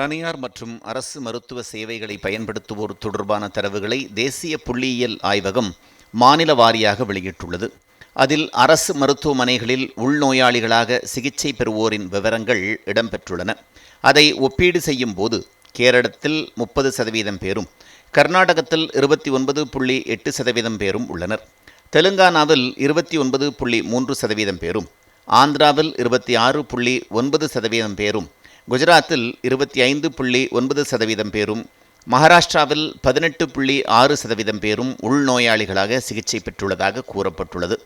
தனியார் மற்றும் அரசு மருத்துவ சேவைகளை பயன்படுத்துவோர் தொடர்பான தரவுகளை தேசிய புள்ளியியல் ஆய்வகம் மாநில வாரியாக வெளியிட்டுள்ளது. அதில் அரசு மருத்துவமனைகளில் உள்நோயாளிகளாக சிகிச்சை பெறுவோரின் விவரங்கள் இடம்பெற்றுள்ளன. அதை ஒப்பீடு செய்யும் போது கேரளத்தில் 30% பேரும், கர்நாடகத்தில் 29.8% பேரும் உள்ளனர். தெலுங்கானாவில் 29.3% பேரும், ஆந்திராவில் 26.9% பேரும், குஜராத்தில் 25.9% பேரும், மகாராஷ்டிராவில் 18.6% பேரும் உள்நோயாளிகளாக சிகிச்சை பெற்றுள்ளதாக கூறப்பட்டுள்ளது.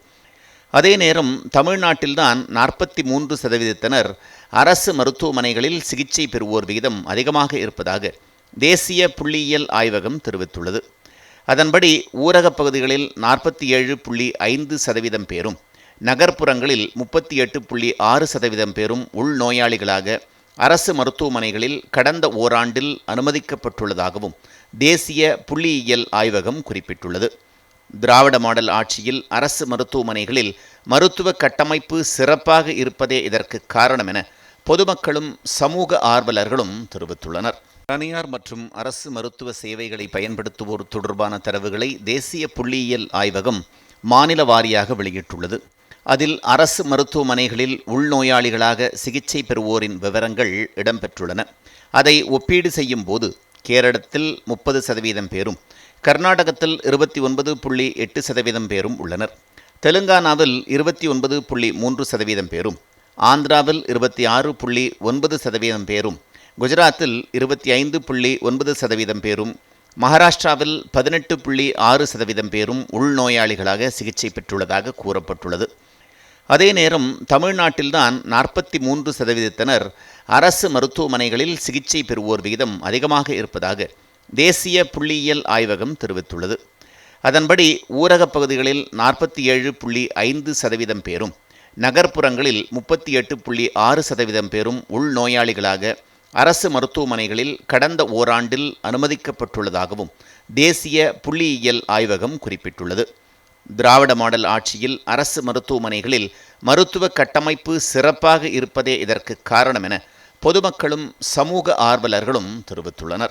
அதே நேரம் தமிழ்நாட்டில்தான் 43% அரசு மருத்துவமனைகளில் சிகிச்சை பெறுவோர் விகிதம் அதிகமாக இருப்பதாக தேசிய புள்ளியியல் ஆய்வகம் தெரிவித்துள்ளது. அதன்படி ஊரகப் பகுதிகளில் 47.5% பேரும், நகர்ப்புறங்களில் 38.6% பேரும் உள்நோயாளிகளாக அரசு மருத்துவமனைகளில் கடந்த ஓராண்டில் அனுமதிக்கப்பட்டுள்ளதாகவும் தேசிய புள்ளியியல் ஆய்வகம் குறிப்பிட்டுள்ளது. திராவிட மாடல் ஆட்சியில் அரசு மருத்துவமனைகளில் மருத்துவ கட்டமைப்பு சிறப்பாக இருப்பதே இதற்கு காரணம் என பொதுமக்களும் சமூக ஆர்வலர்களும் தெரிவித்துள்ளனர். தனியார் மற்றும் அரசு மருத்துவ சேவைகளை பயன்படுத்துவோர் தொடர்பான தரவுகளை தேசிய புள்ளியியல் ஆய்வகம் மாநில வாரியாக வெளியிட்டுள்ளது. அதில் அரசு மருத்துவமனைகளில் உள்நோயாளிகளாக சிகிச்சை பெறுவோரின் விவரங்கள் இடம்பெற்றுள்ளன. அதை ஒப்பீடு செய்யும் போது கேரளத்தில் 30% பேரும், கர்நாடகத்தில் 29.8% பேரும் உள்ளனர். தெலுங்கானாவில் 29.3% பேரும், ஆந்திராவில் 26.9% பேரும், குஜராத்தில் 25.9% பேரும், மகாராஷ்டிராவில் 18.6% பேரும் உள்நோயாளிகளாக சிகிச்சை பெற்றுள்ளதாக கூறப்பட்டுள்ளது. அதே நேரம் தமிழ்நாட்டில்தான் 43% அரசு மருத்துவமனைகளில் சிகிச்சை பெறுவோர் விகிதம் அதிகமாக இருப்பதாக தேசிய புள்ளியியல் ஆய்வகம் தெரிவித்துள்ளது. அதன்படி ஊரகப் பகுதிகளில் 47.5% பேரும், நகர்ப்புறங்களில் 38.6% பேரும் உள்நோயாளிகளாக அரசு மருத்துவமனைகளில் கடந்த ஓராண்டில் அனுமதிக்கப்பட்டுள்ளதாகவும் தேசிய புள்ளியியல் ஆய்வகம் குறிப்பிட்டுள்ளது. திராவிட மாடல் ஆட்சியில் அரசு மருத்துவமனைகளில் மருத்துவ கட்டமைப்பு சிறப்பாக இருப்பதே இதற்கு காரணம் என பொதுமக்களும் சமூக ஆர்வலர்களும் தெரிவித்துள்ளனர்.